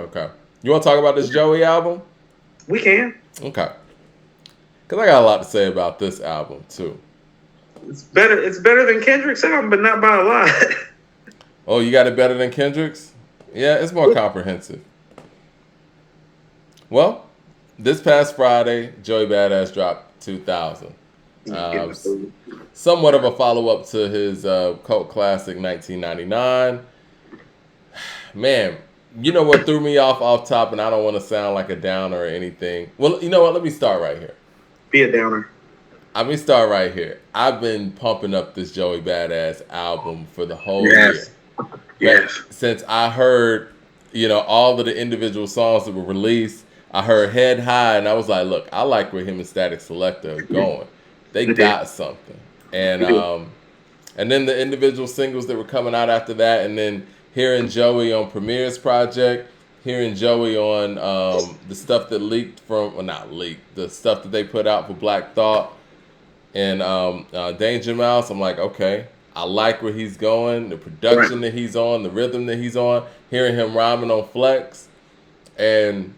Okay. You want to talk about this Joey album? We can. Okay. Because I got a lot to say about this album, too. It's better. It's better than Kendrick's album, but not by a lot. Oh, you got it better than Kendrick's? Yeah, it's more comprehensive. Well, this past Friday, Joey Badass dropped 2000. Uh, Somewhat of a follow up to his cult classic 1999. Man, you know what threw me off top, and I don't want to sound like a downer or anything. Well, you know what? Let me start right here. Be a downer. Let me start right here. I've been pumping up this Joey Badass album for the whole year. Yes. Since I heard, all of the individual songs that were released, I heard Head High, and I was like, look, I like where him and Static Selector are going. They got something. And then the individual singles that were coming out after that, and then hearing Joey on Premier's project, hearing Joey on the stuff that leaked from, well, not leaked, the stuff that they put out for Black Thought and Danger Mouse, I'm like, okay, I like where he's going, the production that he's on, the rhythm that he's on, hearing him rhyming on Flex, and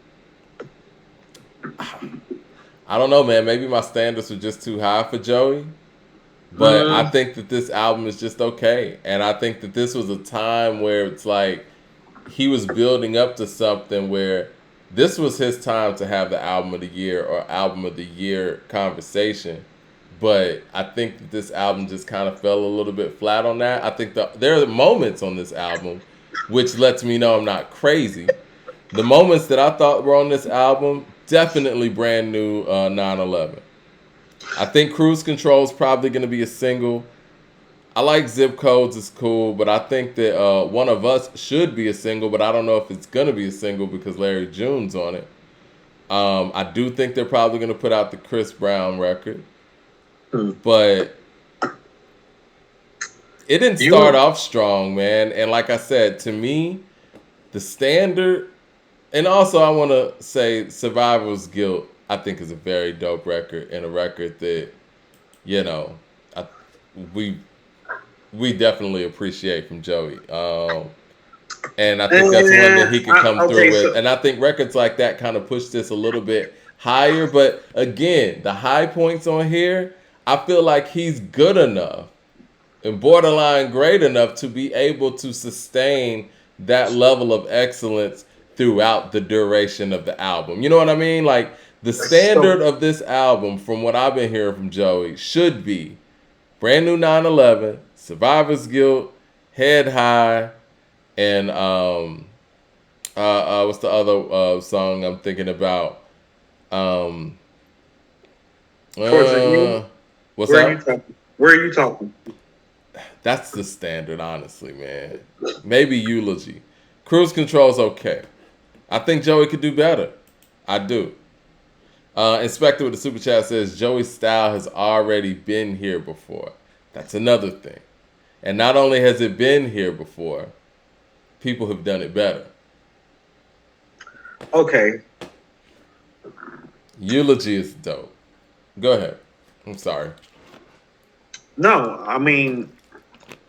I don't know, man, maybe my standards were just too high for Joey. But I think that this album is just okay. And I think that this was a time where it's like he was building up to something where this was his time to have the album of the year or album of the year conversation. But I think that this album just kind of fell a little bit flat on that. I think there are moments on this album which lets me know I'm not crazy. The moments that I thought were on this album, definitely brand new 9/11. I think Cruise Control is probably going to be a single. I like Zip Codes, it's cool, but I think that One of Us should be a single, but I don't know if it's going to be a single because Larry June's on it. I do think they're probably going to put out the Chris Brown record, but it didn't start off strong, man. And like I said, to me, the standard, and also I want to say Survivor's Guilt, I think is a very dope record and a record that, we definitely appreciate from Joey. And I think that's one that he could come through with. And I think records like that kind of push this a little bit higher. But again, the high points on here, I feel like he's good enough and borderline great enough to be able to sustain that level of excellence throughout the duration of the album. You know what I mean? Like, the standard of this album, from what I've been hearing from Joey, should be brand new 9/11, Survivor's Guilt, Head High, and what's the other song I'm thinking about? What's that? Where are you talking? That's the standard, honestly, man. Maybe Eulogy. Cruise Control's okay. I think Joey could do better. I do. Inspector with the super chat says Joey's style has already been here before. That's another thing. And not only has it been here before, people have done it better. Okay. Eulogy is dope. Go ahead. I'm sorry. No, I mean,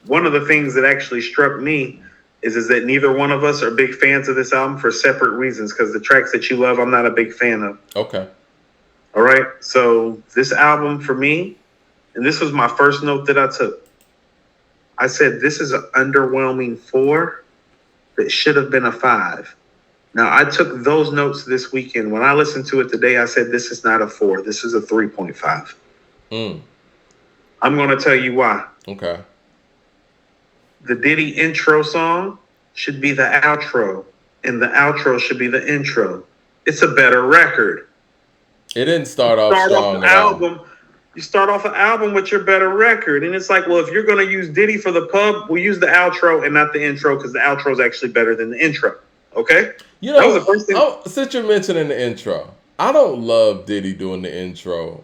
one of the things that actually struck me is that neither one of us are big fans of this album for separate reasons, because the tracks that you love, I'm not a big fan of. Okay. All right. So this album for me, and this was my first note that I took, I said, this is an underwhelming 4 that should have been a 5. Now, I took those notes this weekend. When I listened to it today, I said, this is not a 4. This is a 3.5. I'm going to tell you why. Okay. The Diddy intro song should be the outro, and the outro should be the intro. It's a better record. It didn't start off strong at all. You start off an album with your better record, and it's like, well, if you're going to use Diddy for the pub, we'll use the outro and not the intro, because the outro is actually better than the intro. Okay? You know, that was the first thing. Since you're mentioning the intro, I don't love Diddy doing the intro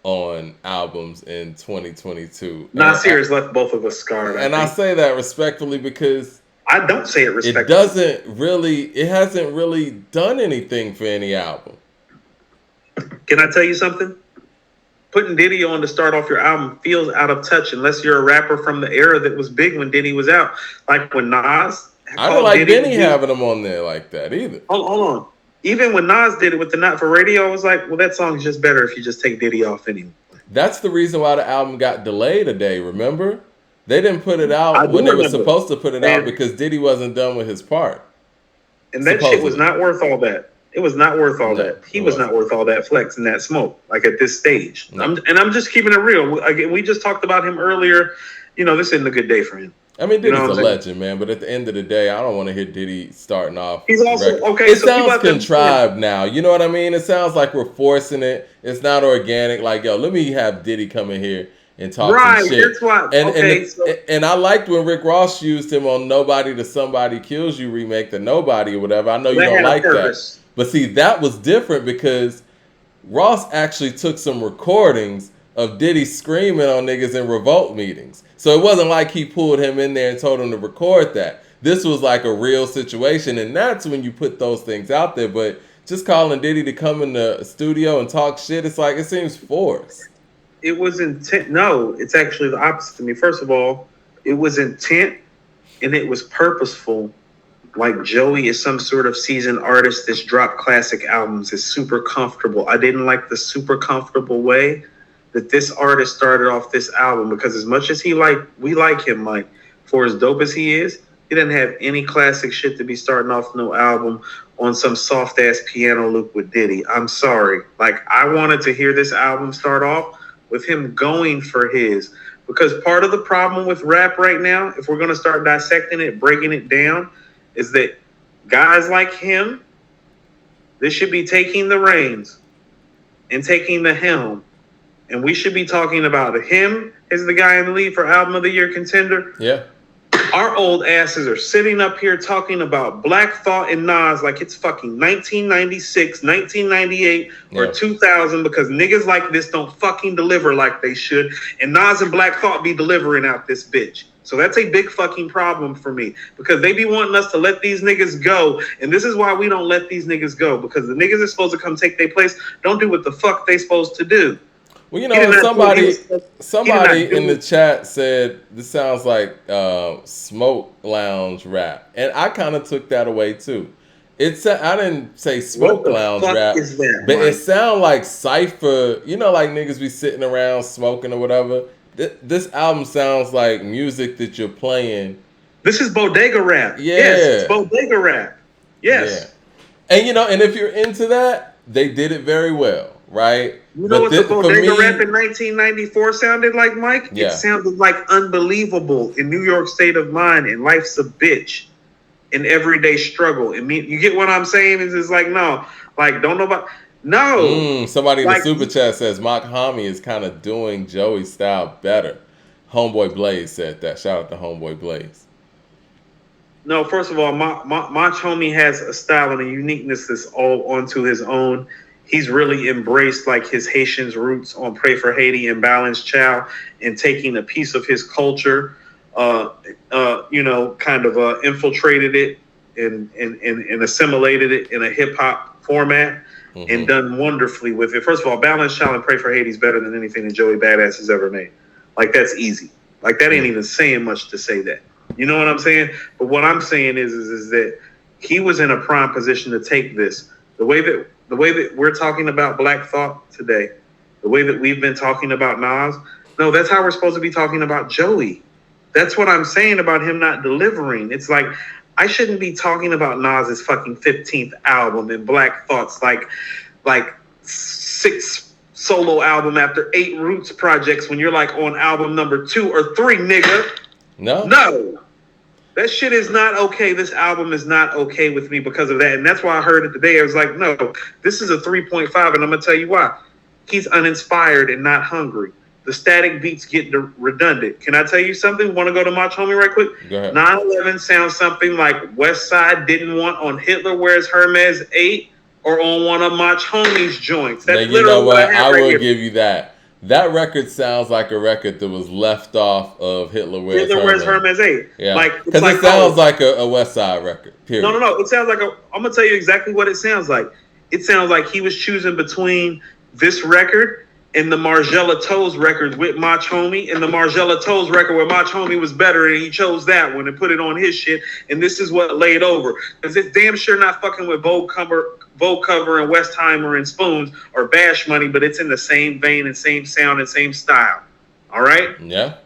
on albums in 2022. Not serious, left both of us scarred. And I say that respectfully because I don't say it respectfully. It hasn't really done anything for any album. Can I tell you something? Putting Diddy on to start off your album feels out of touch unless you're a rapper from the era that was big when Diddy was out. Like when Nas I don't like Benny having him on there like that either. Hold on. Even when Nas did it with the Not for Radio, I was like, well, that song is just better if you just take Diddy off anyway. That's the reason why the album got delayed a day, remember? They didn't put it out when they were supposed to put it out because Diddy wasn't done with his part. And that shit was not worth all that. It was not worth all that. He was not worth all that flex and that smoke, like at this stage. No. I'm just keeping it real. Again, we just talked about him earlier. You know, this isn't a good day for him. I mean, Diddy's a legend, man. But at the end of the day, I don't want to hear Diddy starting off. He's also okay. It sounds contrived now. You know what I mean? It sounds like we're forcing it. It's not organic. Like, yo, let me have Diddy come in here and talk some shit. That's why. And I liked when Rick Ross used him on "Nobody to Somebody Kills You" remake, the Nobody or whatever. I know you don't like that, but see, that was different because Ross actually took some recordings of Diddy screaming on niggas in revolt meetings. So it wasn't like he pulled him in there and told him to record that. This was like a real situation, and that's when you put those things out there. But just calling Diddy to come in the studio and talk shit, it's like, it seems forced. It was intent. No, it's actually the opposite to me. First of all, it was intent, and it was purposeful. Like Joey is some sort of seasoned artist that's dropped classic albums, is super comfortable. I didn't like the super comfortable way that this artist started off this album, because as much as we like him, like, for as dope as he is, he doesn't have any classic shit to be starting off no album on some soft ass piano loop with Diddy. I'm sorry. Like, I wanted to hear this album start off with him going for his, because part of the problem with rap right now, if we're going to start dissecting it, breaking it down, is that guys like him, they should be taking the reins and taking the helm. And we should be talking about him as the guy in the lead for Album of the Year contender. Yeah. Our old asses are sitting up here talking about Black Thought and Nas like it's fucking 1996, 1998, or 2000, because niggas like this don't fucking deliver like they should. And Nas and Black Thought be delivering out this bitch. So that's a big fucking problem for me, because they be wanting us to let these niggas go. And this is why we don't let these niggas go, because the niggas that's supposed to come take their place don't do what the fuck they supposed to do. Well, you know, somebody in the chat said this sounds like smoke lounge rap, and I kind of took that away too. I didn't say smoke lounge rap, but it sounded like cypher. You know, like niggas be sitting around smoking or whatever. This album sounds like music that you're playing. This is bodega rap. Yeah, yes, it's bodega rap. Yes, yeah. And you know, and if you're into that, they did it very well. Right? You know what the bodega rap in 1994 sounded like, Mike? Yeah. It sounded like Unbelievable in New York State of Mind and Life's a Bitch in Everyday Struggle. And you get what I'm saying? It's like, no. Like, don't know about... No. Somebody in the super chat says Mock Homie is kind of doing Joey's style better. Homeboy Blaze said that. Shout out to Homeboy Blaze. No, first of all, Mock Homie has a style and a uniqueness that's all onto his own. He's really embraced like his Haitian's roots on Pray for Haiti and Balance Chow, and taking a piece of his culture, infiltrated it and assimilated it in a hip hop format, and done wonderfully with it. First of all, Balance Chow and Pray for Haiti is better than anything that Joey Badass has ever made. Like, that's easy. Like, that ain't even saying much to say that. You know what I'm saying? But what I'm saying is that he was in a prime position to take this. The way that we're talking about Black Thought today, the way that we've been talking about Nas, no, that's how we're supposed to be talking about Joey. That's what I'm saying about him not delivering. It's like, I shouldn't be talking about Nas's fucking 15th album and Black Thought's like 6 solo album after 8 Roots projects when you're like on album number 2 or 3, nigga. No. That shit is not okay. This album is not okay with me because of that. And that's why I heard it today. I was like, no, this is a 3.5. And I'm going to tell you why. He's uninspired and not hungry. The static beats get redundant. Can I tell you something? Want to go to Mach Homie right quick? 9/11 sounds something like West Side didn't want on Hitler Wears Hermes 8 or on one of Mach Homie's joints. That's now, you know what? I will give you that. That record sounds like a record that was left off of Hitler Wears Hermes 8. Yeah, because it sounds like a West Side record, period. No. It sounds like I'm going to tell you exactly what it sounds like. It sounds like he was choosing between this record in the Margella Toes records with Mach Homie, and the Margella Toes record where Mach Homie was better, and he chose that one and put it on his shit. And this is what laid over, because it's damn sure not fucking with Vogue Cover and Westheimer and Spoons or Bash Money, but it's in the same vein and same sound and same style. All right? Yeah.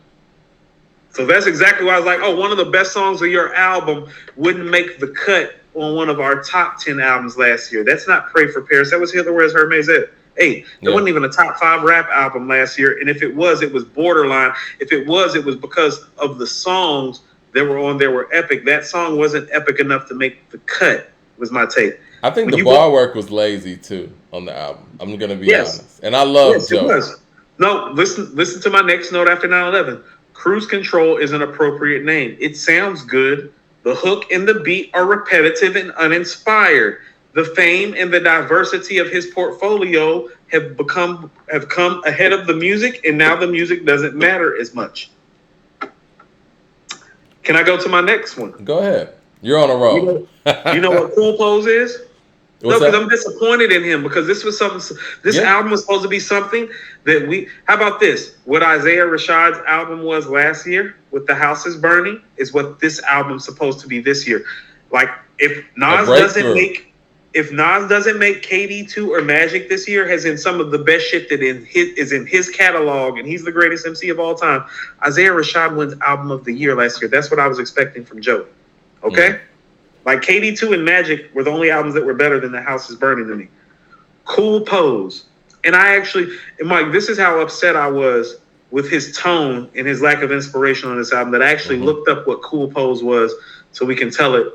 So that's exactly why I was like, oh, one of the best songs of your album wouldn't make the cut on one of our top 10 albums last year. That's not Pray for Paris. That was Hitler Wears Hermes. Hey, it wasn't even a top 5 rap album last year. And if it was borderline. If it was because of the songs that were on there were epic. That song wasn't epic enough to make the cut, was my take. I think the bar work was lazy, too, on the album. I'm going to be honest. And I love Joe. It was. No, listen to my next note after 9/11. Cruise Control is an appropriate name. It sounds good. The hook and the beat are repetitive and uninspired. The fame and the diversity of his portfolio have come ahead of the music, and now the music doesn't matter as much. Can I go to my next one? Go ahead. You're on a roll. You know what Cool Pose is? What's no, because I'm disappointed in him, because this was something. This album was supposed to be something that we. How about this? What Isaiah Rashad's album was last year with The House Is Burning is what this album's supposed to be this year. Like if Nas doesn't make KD2 or Magic this year, has in some of the best shit that is in his catalog, and he's the greatest MC of all time. Isaiah Rashad wins Album of the Year last year. That's what I was expecting from Joe. Okay. Mm. Like KD2 and Magic were the only albums that were better than The House Is Burning to me. Cool Pose. And Mike, this is how upset I was with his tone and his lack of inspiration on this album, that I actually looked up what Cool Pose was so we can tell it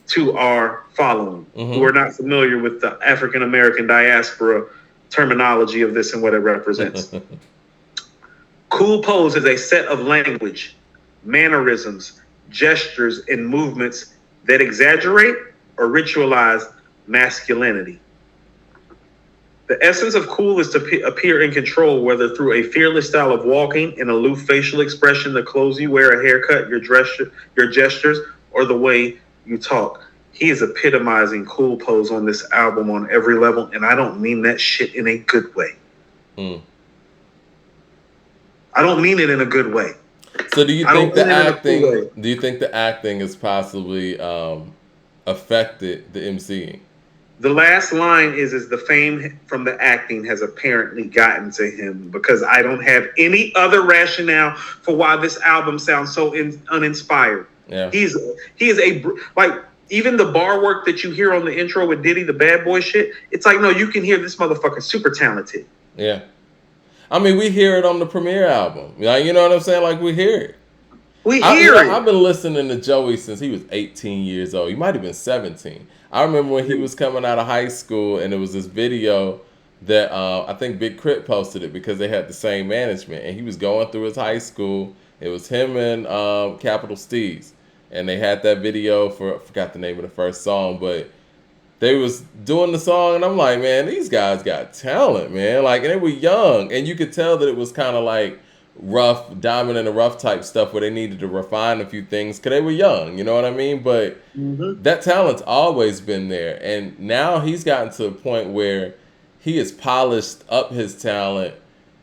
to our following who are not familiar with the African American diaspora terminology of this and what it represents. Cool Pose is a set of language, mannerisms, gestures, and movements that exaggerate or ritualize masculinity. The essence of cool is to appear in control, whether through a fearless style of walking, an aloof facial expression, the clothes you wear, a haircut, your gestures, or the way you talk. He is epitomizing Cool Pose on this album on every level, and I don't mean that shit in a good way. I don't mean it in a good way. So do you think the acting has possibly affected the MCing? The last line is the fame from the acting has apparently gotten to him, because I don't have any other rationale for why this album sounds so uninspired. Yeah. He is even the bar work that you hear on the intro with Diddy, the bad boy shit, it's like, no, you can hear this motherfucker super talented. Yeah. I mean, we hear it on the premiere album. Like, you know what I'm saying? Like, we hear it. I've been listening to Joey since he was 18 years old. He might have been 17. I remember when he was coming out of high school, and it was this video that I think Big Crit posted it because they had the same management, and he was going through his high school. It was him and Capital Steez, and they had that video I forgot the name of the first song, but they was doing the song, and I'm like, man, these guys got talent, man. Like, and they were young, and you could tell that it was kind of like rough, Diamond in the Rough type stuff where they needed to refine a few things because they were young, you know what I mean? But that talent's always been there, and now he's gotten to a point where he has polished up his talent,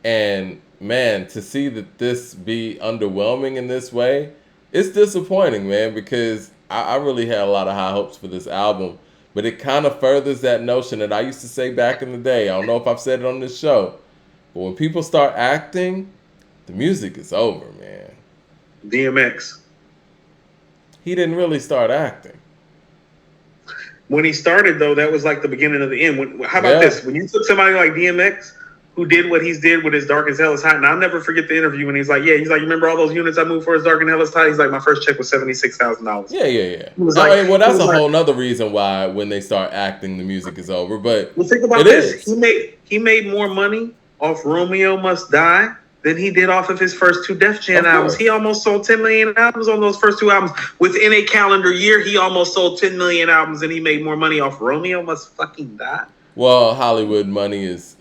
and man, to see that this be underwhelming in this way, it's disappointing, man, because I really had a lot of high hopes for this album. But it kind of furthers that notion that I used to say back in the day. I don't know if I've said it on this show, but when people start acting, the music is over, man. DMX. He didn't really start acting. When he started, though, that was like the beginning of the end. How about this? When you took somebody like DMX, who did what he's did with his Dark as Hell is Hot, and I'll never forget the interview when he's like, you remember all those units I moved for his Dark and Hell is Hot? He's like, my first check was $76,000. Yeah. That's a whole nother reason why when they start acting, the music is over. But think about this. He made more money off Romeo Must Die than he did off of his first 2 Def Jam albums. He almost sold 10 million albums on those first 2 albums. Within a calendar year, he almost sold 10 million albums, and he made more money off Romeo Must Fucking Die. Well, Hollywood money is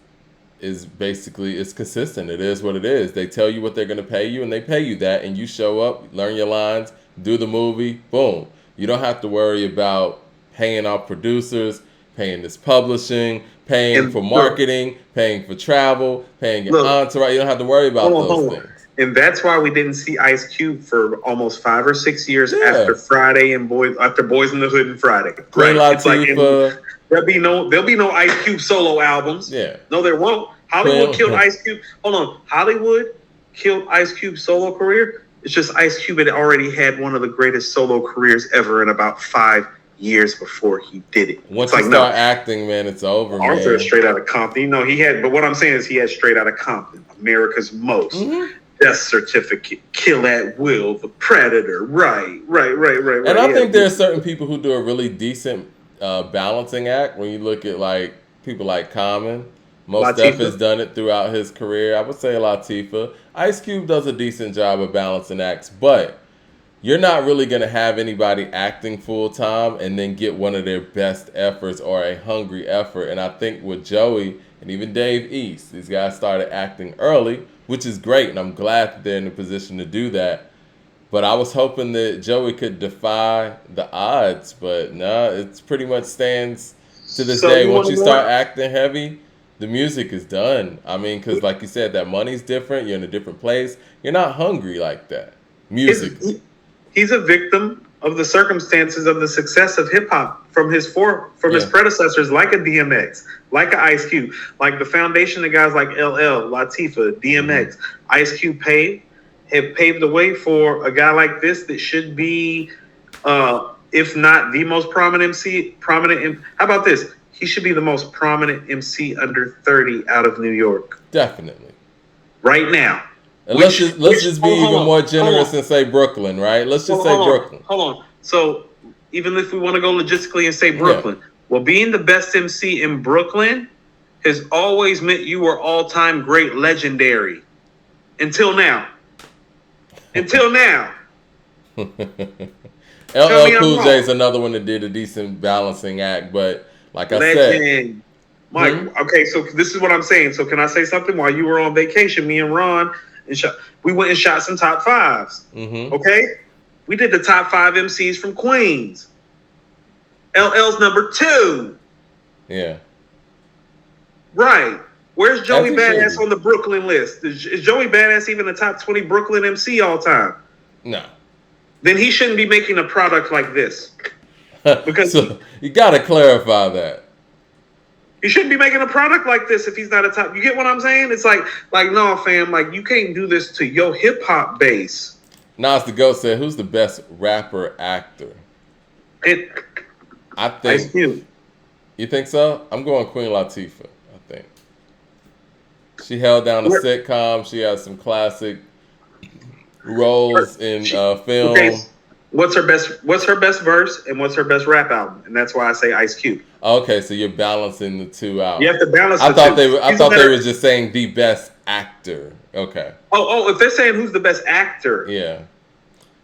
basically, it's consistent. It is what it is. They tell you what they're going to pay you, and they pay you that, and you show up, learn your lines, do the movie, boom. You don't have to worry about paying off producers. paying this publishing, paying for And marketing, paying for travel, paying your look, entourage. You don't have to worry about those things. And that's why we didn't see Ice Cube for almost 5 or 6 years Yeah. after Boys in the Hood and Friday. Queen Right? It's like Latifah. there'll be no Ice Cube solo albums. Yeah. No, there won't. Hollywood killed Ice Cube. Hold on. Hollywood killed Ice Cube's solo career. It's just Ice Cube had already had one of the greatest solo careers ever in about 5 years before he did it. Once you start acting, man, it's over, Arthur man. Straight Outta Compton. You know, but what I'm saying is he had Straight Outta Compton, America's Most. Mm-hmm. Death Certificate, Kill at Will, The Predator, right. And I think there are certain people who do a really decent balancing act. When you look at like people like Common, Mos Def has done it throughout his career. I would say Latifah. Ice Cube does a decent job of balancing acts, but you're not really going to have anybody acting full time and then get one of their best efforts or a hungry effort. And I think with Joey and even Dave East, these guys started acting early, which is great, and I'm glad that they're in a position to do that. But I was hoping that Joey could defy the odds, but no, it's pretty much stands to this day. Once you start acting heavy, the music is done. I mean, because like you said, that money's different. You're in a different place. You're not hungry like that. Music. He's a victim of the circumstances of the success of hip hop from his predecessors, like a DMX, like a Ice Cube, like the foundation of guys like LL, Latifah, DMX, Ice Cube have paved the way for a guy like this that should be, if not the most prominent MC. How about this? He should be the most prominent MC under 30 out of New York. Definitely. Right now. Let's just be even more generous and say Brooklyn, right? Let's just say Brooklyn. Hold on. So even if we want to go logistically and say Brooklyn, well, being the best MC in Brooklyn has always meant you were all-time great, legendary. Until now. LL Cool J is another one that did a decent balancing act, but like I said, Mike. Okay, so this is what I'm saying. So can I say something? While you were on vacation, me and Ron we went and shot some top fives. Mm-hmm. Okay, we did the top 5 MCs from Queens. LL's number 2. Yeah. Right. Where's Joey Badass on the Brooklyn list? Is Joey Badass even a top 20 Brooklyn MC all time? No. Then he shouldn't be making a product like this. Because so you got to clarify that. He shouldn't be making a product like this if he's not a top. You get what I'm saying? It's like no, fam. Like, you can't do this to your hip hop base. Nas the Goat said, "Who's the best rapper actor?" I think. Ice Cube. You think so? I'm going Queen Latifah. I think she held down a sitcom. She has some classic roles in film. Okay. What's her best verse and what's her best rap album? And that's why I say Ice Cube. Okay, so you're balancing the two out. You have to balance. I thought they were just saying the best actor. Okay. Oh, if they're saying who's the best actor, yeah,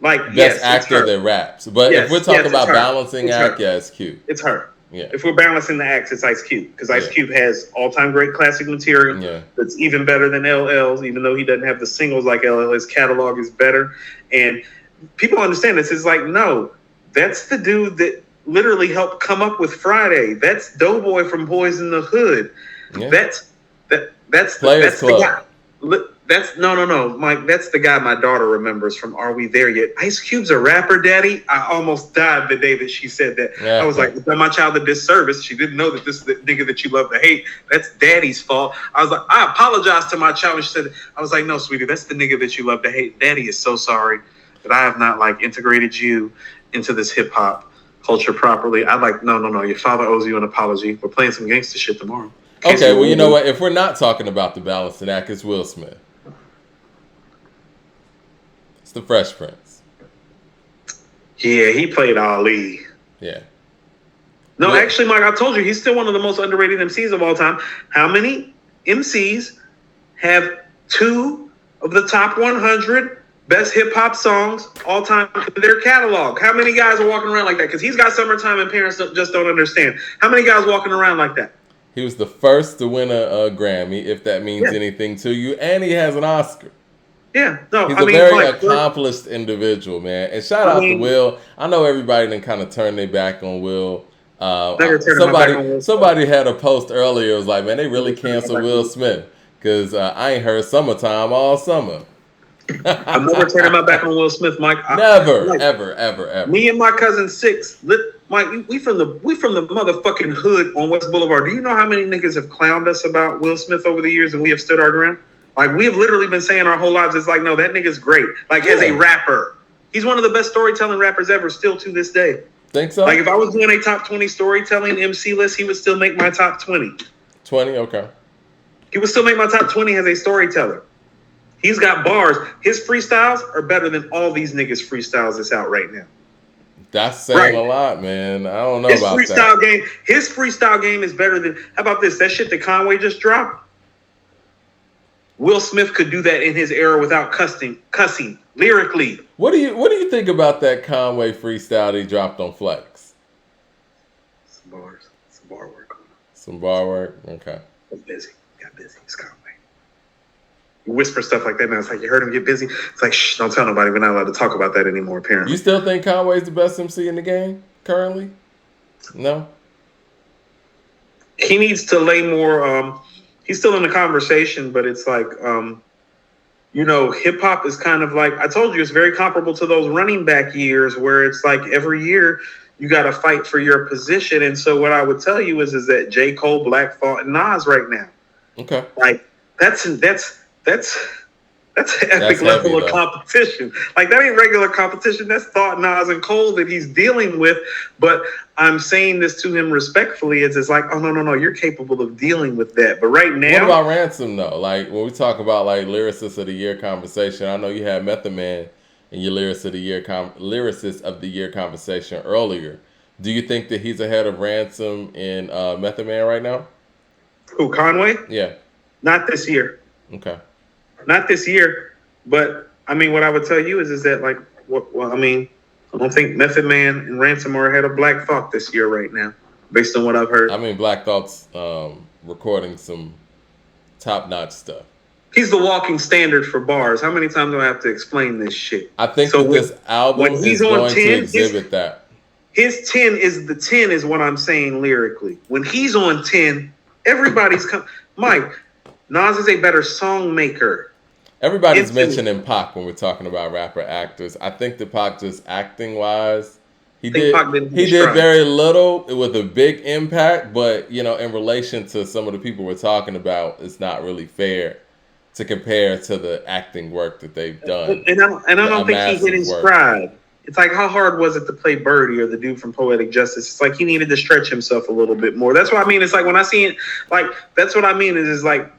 like best actor that raps. But if we're talking about balancing act, it's Cube. It's her. Yeah. If we're balancing the acts, it's Ice Cube because Ice Cube has all-time great classic material that's even better than LL's. Even though he doesn't have the singles like LL, his catalog is better. And people understand this. It's like, no, that's the dude that literally helped come up with Friday. That's Doughboy from Boys in the Hood. Yeah. That's the guy. That's no, Mike. That's the guy my daughter remembers from Are We There Yet? Ice Cube's a rapper, Daddy. I almost died the day that she said that. Yeah. I was like, done my child a disservice. She didn't know that this is the nigga that you love to hate. That's Daddy's fault. I was like, I apologize to my child. And she said, I was like, no, sweetie, that's the nigga that you love to hate. Daddy is so sorry that I have not integrated you into this hip hop culture properly. No. Your father owes you an apology. We're playing some gangster shit tomorrow. Okay, well, you know what? If we're not talking about the balancing act, it's Will Smith. It's the Fresh Prince. Yeah, he played Ali. Yeah. No, actually, Mike, I told you, he's still one of the most underrated MCs of all time. How many MCs have 2 of the top 100 best hip-hop songs all time in their catalog? How many guys are walking around like that? Because he's got Summertime and Parents just don't understand. How many guys walking around like that? He was the first to win a Grammy, if that means anything to you, and he has an Oscar. Yeah, no, he's a very accomplished individual, man. And shout out to Will. I know everybody then kind of turned their back on Will Never turning my back on Will Smith. Somebody had a post earlier. It was like, man, they really canceled Will Smith because I ain't heard "Summertime" all summer. I'm never turning my back on Will Smith, Mike. Never, ever. Me and my cousin Six, Mike, we from the motherfucking hood on West Boulevard. Do you know how many niggas have clowned us about Will Smith over the years, and we have stood our ground? Like, we have literally been saying our whole lives, it's like, no, that nigga's great. Like, as a rapper, he's one of the best storytelling rappers ever, still to this day. Think so? Like, if I was doing a top 20 storytelling MC list, he would still make my top 20. 20, okay. He would still make my top 20 as a storyteller. He's got bars. His freestyles are better than all these niggas' freestyles that's out right now. That's saying a lot, man. I don't know about that. His freestyle game is better than. How about this? That shit that Conway just dropped. Will Smith could do that in his era without cussing lyrically. What do you think about that Conway freestyle he dropped on Flex? Some bars, some bar work. Some bar work. Okay. Got busy. It's Conway. You whisper stuff like that now. It's like, you heard him get busy. It's like, shh, don't tell nobody. We're not allowed to talk about that anymore, apparently. You still think Conway's the best MC in the game currently? No? He needs to lay more... he's still in the conversation, but it's like, hip-hop is kind of like... I told you, it's very comparable to those running back years where it's like every year you got to fight for your position. And so what I would tell you is that J. Cole, Black Thought, and Nas right now. Okay. Like, that's an epic level of competition. Like, that ain't regular competition. That's Thought, Nas, and Cole that he's dealing with. But I'm saying this to him respectfully. It's like, oh, no, you're capable of dealing with that. But right now... What about Ransom, though? Like, when we talk about, like, Lyricist of the Year conversation, I know you had Method Man in your Lyricist of the Year conversation earlier. Do you think that he's ahead of Ransom in Method Man right now? Who, Conway? Yeah. Not this year. Okay. Not this year, but I mean, what I would tell you is that, like, I don't think Method Man and Ransom are ahead of Black Thought this year right now, based on what I've heard. I mean, Black Thought's recording some top-notch stuff. He's the walking standard for bars. How many times do I have to explain this shit? I think that this album is going to exhibit that. His 10 is what I'm saying lyrically. When he's on 10, everybody's Mike, Nas is a better song maker. Everybody's mentioning Pac when we're talking about rapper actors. I think that Pac, just acting wise, he did very little with a big impact. But in relation to some of the people we're talking about, it's not really fair to compare to the acting work that they've done. And I don't think he hit his stride. It's like, how hard was it to play Birdie or the dude from Poetic Justice? It's like he needed to stretch himself a little bit more. That's what I mean. It's like when I see it, like, that's what I mean is like,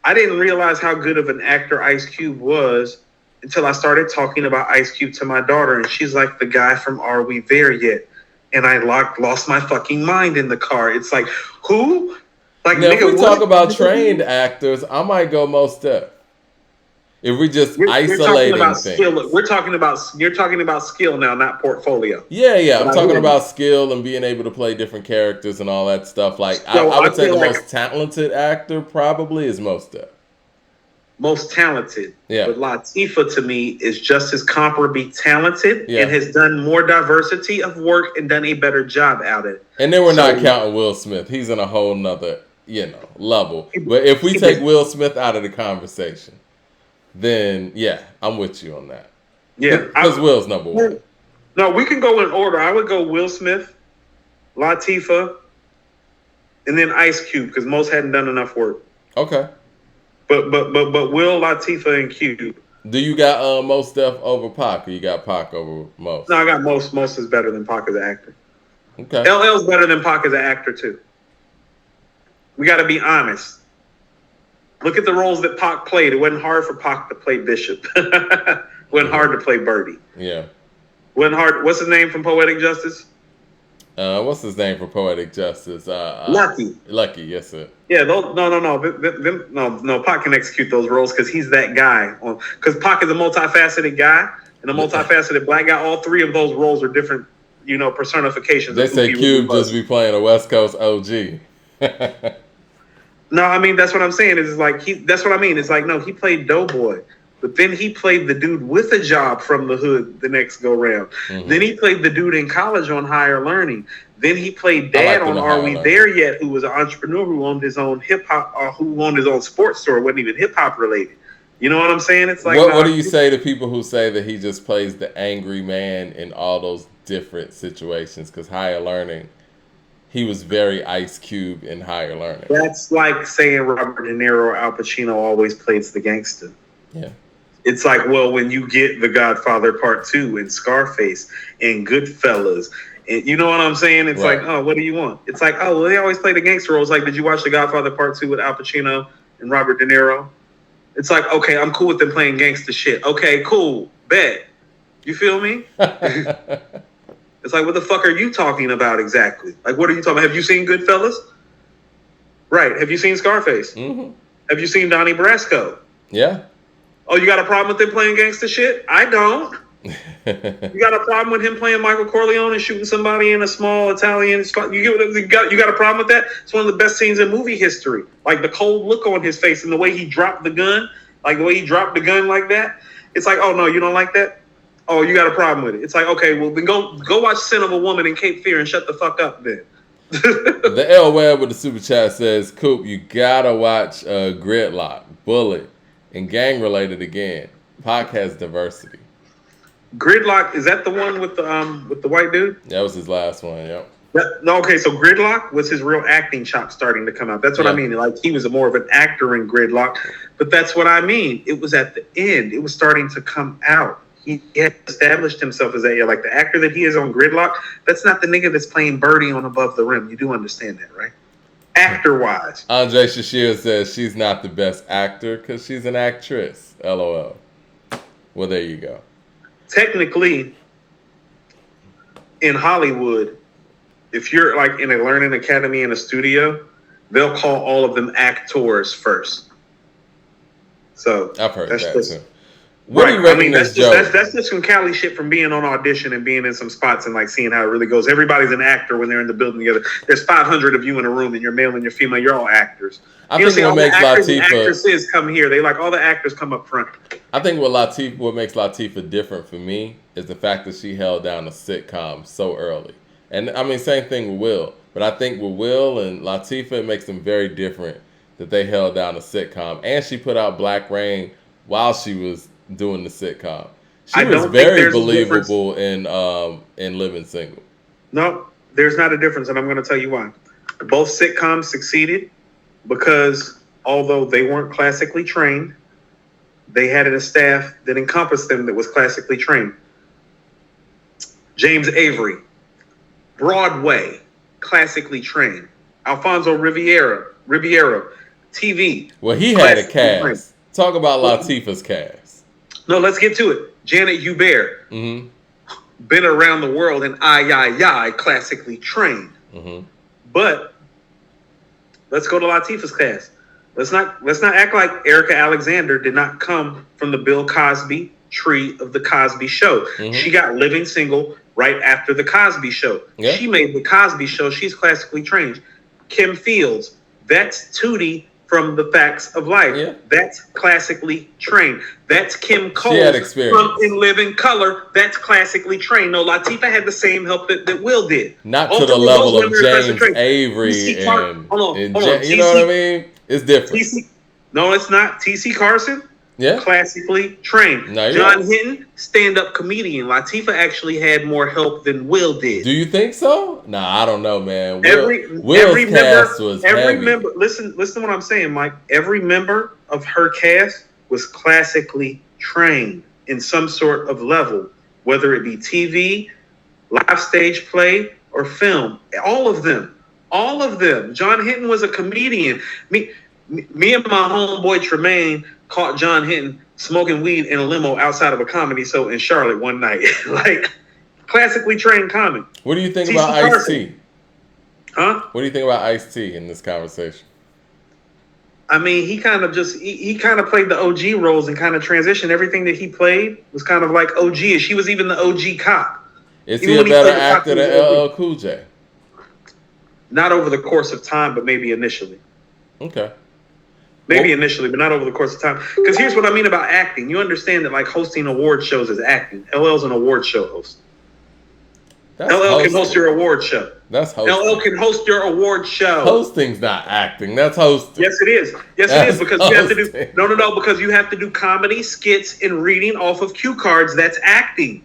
I didn't realize how good of an actor Ice Cube was until I started talking about Ice Cube to my daughter. And she's like, the guy from Are We There Yet? And I lost my fucking mind in the car. It's like, who? Like, now, if we talk about trained actors, I might go Mos Def. If we just isolating things. You're talking about skill now, not portfolio. Yeah. I'm talking about skill and being able to play different characters and all that stuff. Like, so I would say the most talented actor probably is Mos Def. Most talented. Yeah. But Latifah to me is just as comparably talented and has done more diversity of work and done a better job at it. And then we're not counting Will Smith. He's in a whole nother, level. But if we take Will Smith out of the conversation, then I'm with you on that. Yeah, because Will's number one. No, we can go in order. I would go Will Smith, Latifah, and then Ice Cube because most hadn't done enough work. Okay. But Will, Latifah, and Cube. Do you got Mos Def over Pac, or you got Pac over Mos? No, I got Mos. Mos is better than Pac as an actor. Okay. LL's better than Pac as an actor too. We got to be honest. Look at the roles that Pac played. It wasn't hard for Pac to play Bishop. It wasn't hard to play Birdie. Yeah. Wasn't hard. What's his name from Poetic Justice? What's his name from Poetic Justice? Lucky. Lucky, yes, sir. Yeah, no. Pac can execute those roles because he's that guy. Because Pac is a multifaceted guy and a multifaceted black guy. All three of those roles are different, personifications. They say Cube just be playing a West Coast OG. No, I mean, that's what I'm saying. That's what I mean. It's like, no, he played Doughboy. But then he played the dude with a job from the hood the next go round. Mm-hmm. Then he played the dude in college on Higher Learning. Then he played I Dad like them on in Are Higher We Learning. There Yet, who was an entrepreneur who owned his own hip hop, who owned his own sports store. It wasn't even hip hop related. You know what I'm saying? It's like, What do you say to people who say that he just plays the angry man in all those different situations? Because Higher Learning, he was very Ice Cube in Higher Learning. That's like saying Robert De Niro or Al Pacino always plays the gangster. Yeah. It's like, well, when you get The Godfather Part 2 and Scarface and Goodfellas, and you know what I'm saying? It's Right. like, oh, what do you want? It's like, oh, well, they always play the gangster roles. Like, did you watch The Godfather Part 2 with Al Pacino and Robert De Niro? It's like, okay, I'm cool with them playing gangster shit. Okay, cool, bet. You feel me? It's like, what the fuck are you talking about exactly? Like, what are you talking about? Have you seen Goodfellas? Right. Have you seen Scarface? Mm-hmm. Have you seen Donnie Brasco? Yeah. Oh, you got a problem with them playing gangster shit? I don't. You got a problem with him playing Michael Corleone and shooting somebody in a small Italian? You got a problem with that? It's one of the best scenes in movie history. Like the cold look on his face and the way he dropped the gun, like the way he dropped the gun like that. It's like, oh no, you don't like that? Oh, you got a problem with it? It's like, okay, well then go watch Sin of a Woman in Cape Fear and shut the fuck up then. The L Web with the super chat says, Coop, you gotta watch Gridlock, Bullet, and Gang Related again. Podcast diversity. Gridlock, is that the one with the white dude? That was his last one, yep. No, okay, so Gridlock was his real acting chop starting to come out. That's what I mean. Like he was more of an actor in Gridlock, but that's what I mean. It was at the end. It was starting to come out. He had established himself as like the actor that he is on Gridlock. That's not the nigga that's playing Birdie on Above the Rim. You do understand that, right? Actor-wise. Andre Shashir says she's not the best actor because she's an actress. LOL. Well, there you go. Technically, in Hollywood, if you're like in a learning academy in a studio, they'll call all of them actors first. So I've heard that too. What right. I mean, that's just some Cali shit from being on audition and being in some spots and like seeing how it really goes. Everybody's an actor when they're in the building together. There's 500 of you in a room and you're male and you're female. You're all actors. I think what makes Latifah, actresses come here. They like all the actors come up front. I think what makes Latifah different for me is the fact that she held down a sitcom so early. And I mean, same thing with Will. But I think with Will and Latifah, it makes them very different that they held down a sitcom. And she put out Black Rain while she was doing the sitcom. She was very believable in Living Single. No, there's not a difference, and I'm going to tell you why. Both sitcoms succeeded because although they weren't classically trained, they had a staff that encompassed them that was classically trained. James Avery, Broadway, classically trained. Alfonso Riviera, TV. Well, he had a cast. Trained. Talk about Latifah's cast. No, let's get to it. Janet Hubert, been around the world and classically trained. Mm-hmm. But let's go to Latifah's cast. Let's not act like Erica Alexander did not come from the Bill Cosby tree of the Cosby Show. Mm-hmm. She got Living Single right after the Cosby Show. Yep. She made the Cosby Show. She's classically trained. Kim Fields, that's Tootie from The Facts of Life. Yeah. That's classically trained. That's Kim Cole from In Living Color. That's classically trained. No, Latifah had the same help that Will did. Not to the level of James Avery you know what I mean? It's different. No, it's not. T.C. Carson, classically trained. No, John Hinton, stand-up comedian. Latifah actually had more help than Will did. Do you think so? Nah, I don't know, man. Will's cast was heavy. Member, listen to what I'm saying, Mike. Every member of her cast was classically trained in some sort of level, whether it be TV, live stage play, or film. All of them. John Hinton was a comedian. Me and my homeboy Tremaine caught John Hinton smoking weed in a limo outside of a comedy show in Charlotte one night. Like, classically trained comic. What do you think about Ice-T? Huh? What do you think about Ice-T in this conversation? I mean, he kind of played the OG roles and kind of transitioned. Everything that he played was kind of like OG. She was even the OG cop. Is he a better actor than LL Cool J? Not over the course of time, but maybe initially. Okay. Maybe initially, but not over the course of time. Because here's what I mean about acting. You understand that like hosting award shows is acting. LL's an award show host. That's LL can host hosting. your award show. That's LL hosting. can host your award show. Hosting's not acting. That's hosting. Yes, it is. Yes, it is That's because you have to do hosting. no, because you have to do comedy skits and reading off of cue cards. That's acting.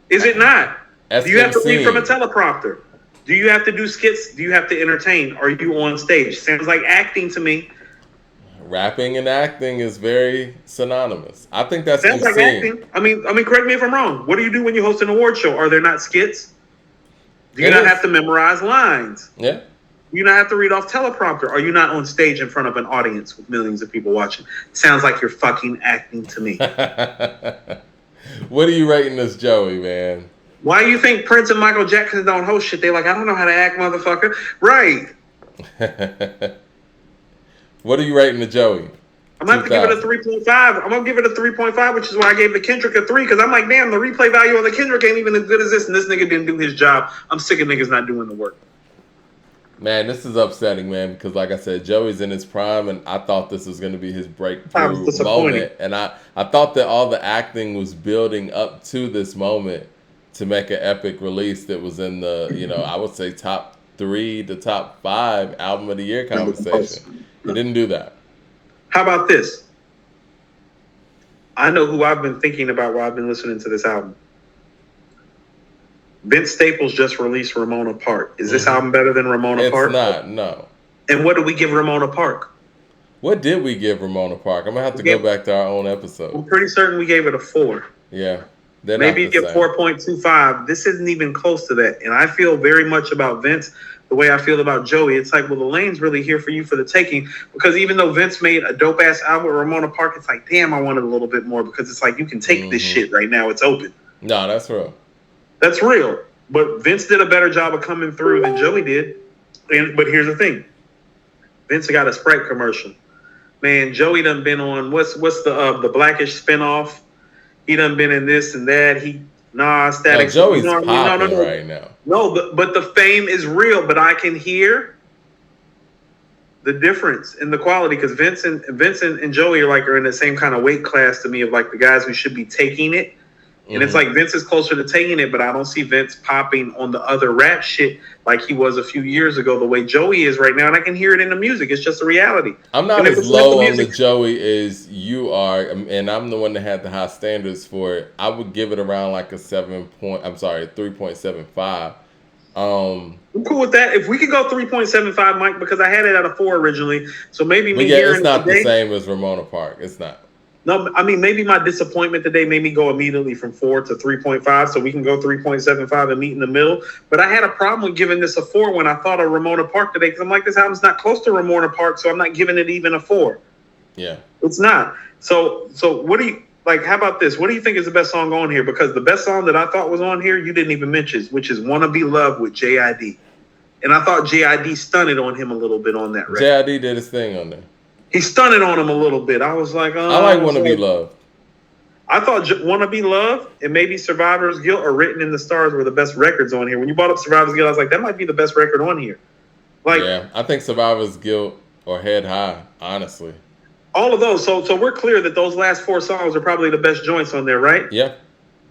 Is it not? Do you have to read from a teleprompter? Do you have to do skits? Do you have to entertain? Are you on stage? Sounds like acting to me. Rapping and acting is very synonymous. I think that's Sounds like insane. acting. I mean, correct me if I'm wrong. What do you do when you host an award show? Are there not skits? Do you not have to memorize lines? Yeah. Do you not have to read off teleprompter? Are you not on stage in front of an audience with millions of people watching? Sounds like you're fucking acting to me. What are you rating this, Joey, man? Why do you think Prince and Michael Jackson don't host shit? They like, I don't know how to act, motherfucker. Right. What are you rating the Joey? I'm going to have to give it a 3.5. I'm going to give it a 3.5, which is why I gave the Kendrick a 3, because I'm like, damn, the replay value on the Kendrick ain't even as good as this, and this nigga didn't do his job. I'm sick of niggas not doing the work. Man, this is upsetting, man, because like I said, Joey's in his prime, and I thought this was going to be his breakthrough moment. And I thought that all the acting was building up to this moment to make an epic release that was in the, I would say top 3 to top 5 album of the year conversation. He didn't do that. How about this? I know who I've been thinking about while I've been listening to this album. Vince Staples just released Ramona Park. Is this album better than Ramona Park? It's not, no. And what did we give Ramona Park? What did we give Ramona Park? I'm going to have to go back to our own episode. I'm pretty certain we gave it a 4. Yeah. Maybe you get 4.25. This isn't even close to that. And I feel very much about Vince the way I feel about Joey. It's like, well, the lane's really here for you for the taking. Because even though Vince made a dope-ass album with Ramona Park, it's like, damn, I wanted a little bit more. Because it's like, you can take this shit right now. It's open. No, that's real. That's real. But Vince did a better job of coming through than Joey did. But here's the thing. Vince got a Sprite commercial. Man, Joey done been on, what's the Blackish spinoff? He done been in this and that. Static. Joey's popping right now. No, but the fame is real. But I can hear the difference in the quality because Vince and Joey are in the same kind of weight class to me of like the guys who should be taking it. And it's like Vince is closer to taking it, but I don't see Vince popping on the other rap shit like he was a few years ago, the way Joey is right now. And I can hear it in the music. It's just a reality. I'm not as low on the Joey as you are, and I'm the one that had the high standards for it. I would give it around like a 3.75. I'm cool with that. If we could go 3.75, Mike, because I had it at a 4 originally. So maybe it's not the same as Ramona Park. It's not. No, I mean, maybe my disappointment today made me go immediately from 4 to 3.5, so we can go 3.75 and meet in the middle. But I had a problem with giving this a 4 when I thought of Ramona Park today, because I'm like, this album's not close to Ramona Park, so I'm not giving it even a 4. Yeah. It's not. So what do you, like, how about this? What do you think is the best song on here? Because the best song that I thought was on here, you didn't even mention, which is Wanna Be Loved with J.I.D. And I thought J.I.D. stunted on him a little bit on that record. J.I.D. did his thing on there. He stunted on him a little bit. I was like, I like Wanna Be Loved. I thought Wanna Be Loved and maybe Survivor's Guilt or Written in the Stars were the best records on here. When you brought up Survivor's Guilt, I was like, that might be the best record on here. Like, yeah, I think Survivor's Guilt or Head High, honestly. All of those. So we're clear that those last 4 songs are probably the best joints on there, right? Yeah.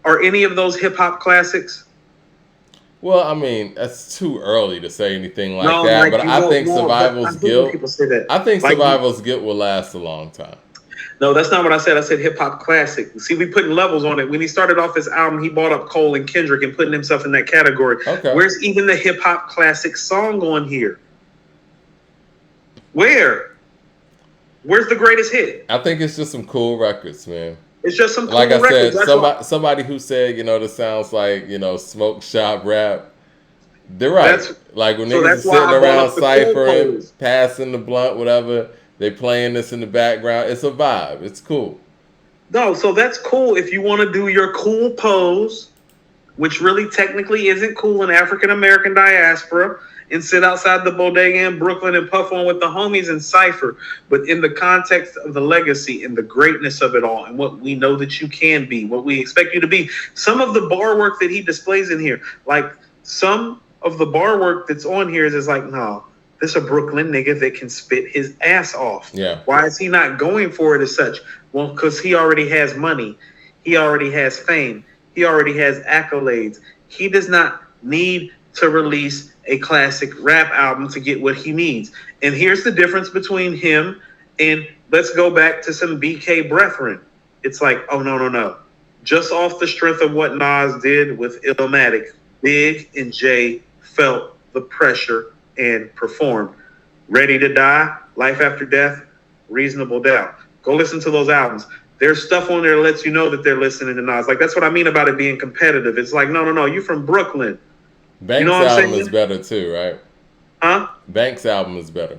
Are any of those hip-hop classics? Well, I mean, that's too early to say anything like that. But I think Survival's Guilt. People say that. I think Survival's Guilt will last a long time. No, that's not what I said. I said hip hop classic. See, we putting levels on it. When he started off his album, he brought up Cole and Kendrick and putting himself in that category. Okay. Where's even the hip hop classic song on here? Where's the greatest hit? I think it's just some cool records, man. It's just some cool like I records. said, somebody who said, this sounds like, smoke shop rap. They're right. Like when niggas are sitting around ciphering, passing the blunt, whatever, they playing this in the background. It's a vibe. It's cool. No, so that's cool if you want to do your cool pose, which really technically isn't cool in African American diaspora, and sit outside the bodega in Brooklyn and puff on with the homies and cipher. But in the context of the legacy and the greatness of it all and what we know that you can be, what we expect you to be, some of the bar work that he displays in here, like some of the bar work that's on here is like, no, this a Brooklyn nigga that can spit his ass off. Yeah. Why is he not going for it as such? Well, because he already has money. He already has fame. He already has accolades. He does not need to release a classic rap album to get what he needs. And here's the difference between him and let's go back to some BK brethren. It's like, oh, no. Just off the strength of what Nas did with Illmatic, Big and Jay felt the pressure and performed. Ready to Die, Life After Death, Reasonable Doubt. Go listen to those albums. There's stuff on there that lets you know that they're listening to Nas. Like, that's what I mean about it being competitive. It's like, no, you from Brooklyn. Banks' you know album is better too, right? Huh? Banks' album is better.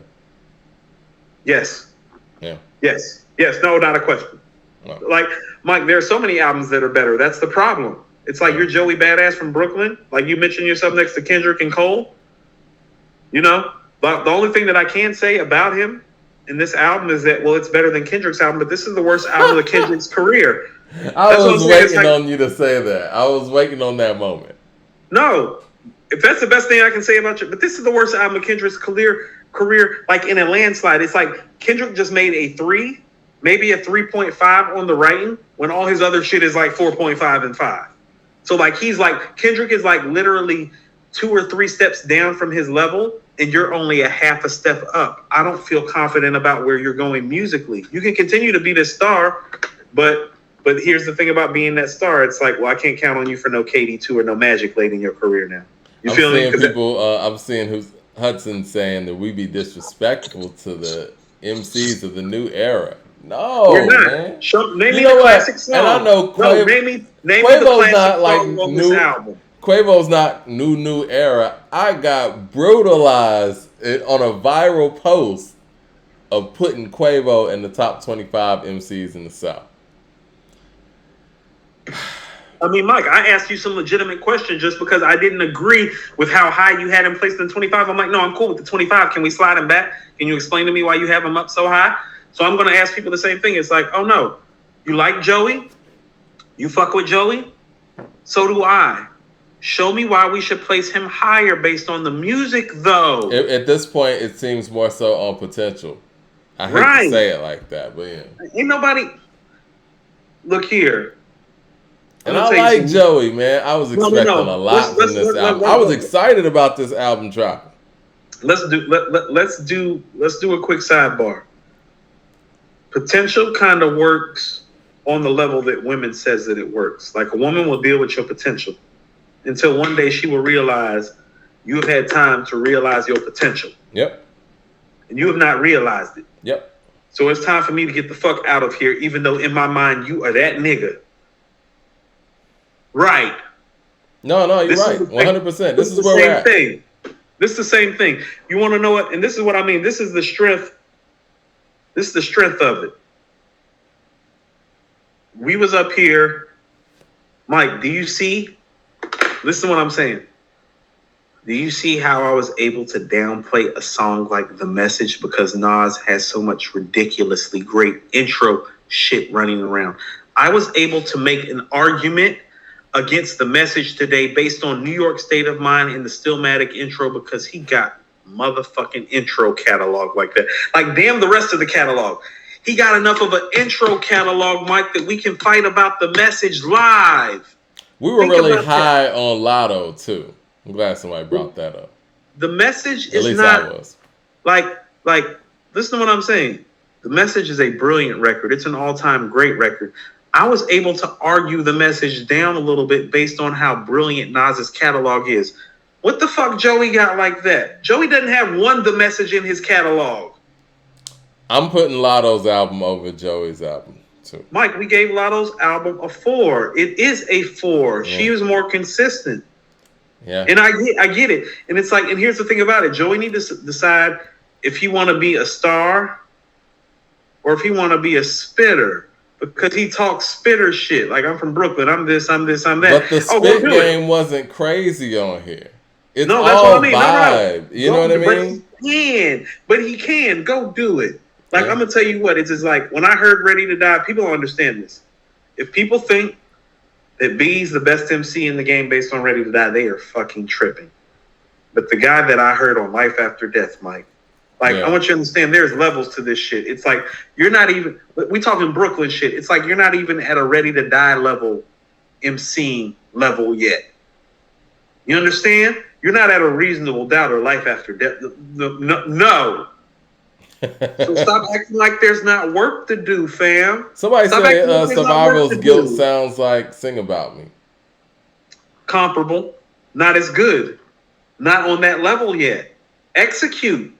Yes. Yeah. Yes. No, not a question. No. Like, Mike, there are so many albums that are better. That's the problem. It's like you're Joey Badass from Brooklyn. Like you mentioned yourself next to Kendrick and Cole. You know? But the only thing that I can say about him in this album is that, well, it's better than Kendrick's album, but this is the worst album of Kendrick's career. I was waiting on you to say that. I was waiting on that moment. No. If that's the best thing I can say about you, but this is the worst album of Kendrick's career, like in a landslide. It's like Kendrick just made a 3, maybe a 3.5 on the writing, when all his other shit is like 4.5 and 5. So like Kendrick is like literally 2 or 3 steps down from his level, and you're only a half a step up. I don't feel confident about where you're going musically. You can continue to be this star, but here's the thing about being that star. It's like, well, I can't count on you for no KD2 or no Magic late in your career now. You feel me? I'm seeing Hudson saying that we be disrespectful to the MCs of the new era. No, we're not. Man. Name me the classic song. And I know name me the classic song on this album. Quavo's not new era. I got brutalized on a viral post of putting Quavo in the top 25 MCs in the South. I mean, Mike, I asked you some legitimate questions just because I didn't agree with how high you had him placed in 25. I'm like, no, I'm cool with the 25. Can we slide him back? Can you explain to me why you have him up so high? So I'm going to ask people the same thing. It's like, oh, no, you like Joey? You fuck with Joey? So do I. Show me why we should place him higher based on the music, though. At this point, it seems more so on potential. I hate to say it like that, but yeah. Ain't nobody... Look here. And I like Joey, man. I was expecting a lot from this album. I was excited about this album dropping. Let's do a quick sidebar. Potential kind of works on the level that women says that it works. Like a woman will deal with your potential until one day she will realize you have had time to realize your potential. Yep. And you have not realized it. Yep. So it's time for me to get the fuck out of here, even though in my mind you are that nigga. Right. No, you're right. 100%. This is where we're at. This is the same thing. You want to know what? And this is what I mean. This is the strength. This is the strength of it. We was up here. Mike, do you see? Listen to what I'm saying. Do you see how I was able to downplay a song like The Message because Nas has so much ridiculously great intro shit running around? I was able to make an argument against The Message today based on New York State of Mind in the Stillmatic intro because he got motherfucking intro catalog like that. Like, damn the rest of the catalog. He got enough of an intro catalog, Mike, that we can fight about The Message live. We were really high on Lotto, too. I'm glad somebody brought that up. The Message is not... At least I was. Like, listen to what I'm saying. The Message is a brilliant record. It's an all-time great record. I was able to argue The Message down a little bit based on how brilliant Nas's catalog is. What the fuck Joey got like that? Joey doesn't have one The Message in his catalog. I'm putting Lotto's album over Joey's album, too. Mike, we gave Lotto's album a 4. It is a 4. Yeah. She was more consistent. Yeah. And I get it. And it's like, and here's the thing about it. Joey needs to decide if he want to be a star or if he want to be a spitter. Because he talks spitter shit. Like, I'm from Brooklyn. I'm this, I'm that. But the spit game wasn't crazy on here. It's all that's what I mean. Vibe. No. You know what I mean? But he can. Go do it. Like, I'm going to tell you what. It's just like, when I heard Ready to Die, people don't understand this. If people think that B's the best MC in the game based on Ready to Die, they are fucking tripping. But the guy that I heard on Life After Death, Mike, I want you to understand there's levels to this shit. It's like you're not even, we talking Brooklyn shit. It's like you're not even at a Ready to Die level, MCing level yet. You understand? You're not at a reasonable doubt or life after death. No. So stop acting like there's not work to do, fam. Somebody Stop say acting like there's not work Survival's to Guilt do. sounds like Sing About Me. Comparable. Not as good. Not on that level yet. Execute.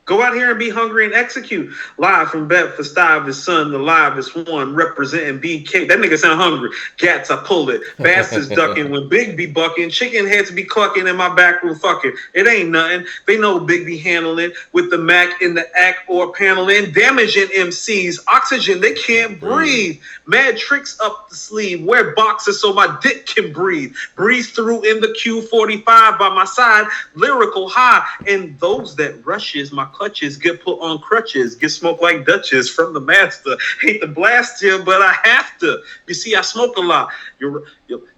Go out here and be hungry and execute. Live from Bedford Stuyvesant, his son, the livest one, representing BK. That nigga sound hungry. Gats, I pull it. Bastards ducking when Big be bucking. Chicken heads be clucking in my back room fucking. It ain't nothing. They know Big be handling with the Mac in the act or paneling. Damaging MCs. Oxygen, they can't breathe. Mad tricks up the sleeve. Wear boxes so my dick can breathe. Breeze through in the Q45 by my side. Lyrical high. And those that rushes my clutches get put on crutches, get smoked like Dutches from the master. Hate to blast you, but I have to. You see, I smoke a lot. Your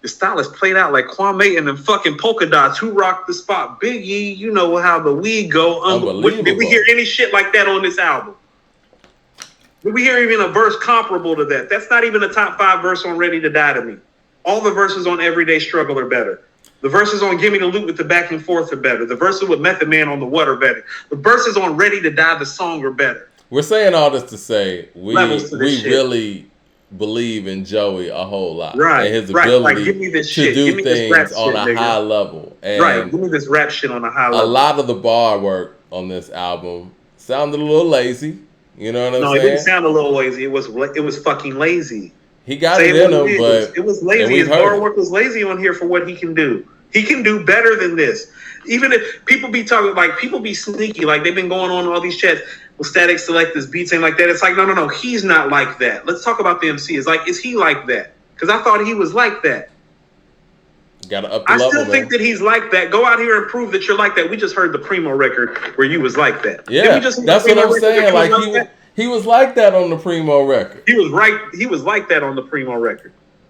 style is played out like Kwame and them fucking polka dots. Who rocked the spot? Biggie, you know how the weed go. Did we hear any shit like that on this album? Did we hear even a verse comparable to that? That's not even a top 5 verse on Ready to Die to me. All the verses on Everyday Struggle are better. The verses on Gimme the Loot with the back and forth are better. The verses with Method Man on the What are better. The verses on Ready to Die, the song, are better. We're saying all this to say we really believe in Joey a whole lot. Right. And his ability like, give me this to shit. do give me things this on shit, a high level. And right. Give me this rap shit on a high level. A lot of the bar work on this album sounded a little lazy. You know what I'm saying? No, it didn't sound a little lazy. It was fucking lazy. He got it in him, but it was lazy. His bar work was lazy on here for what he can do. He can do better than this. Even if people be talking, like, people be sneaky, like they've been going on all these chats. Well, Static Select this beats ain't like that. It's like, no. He's not like that. Let's talk about the MC. It's like, is he like that? Because I thought he was like that. Gotta up the level, I still think that he's like that. Go out here and prove that you're like that. We just heard the Primo record where you was like that. Yeah, that's what I'm saying. Like he was like that on the Primo record. He was right. He was like that on the Primo record.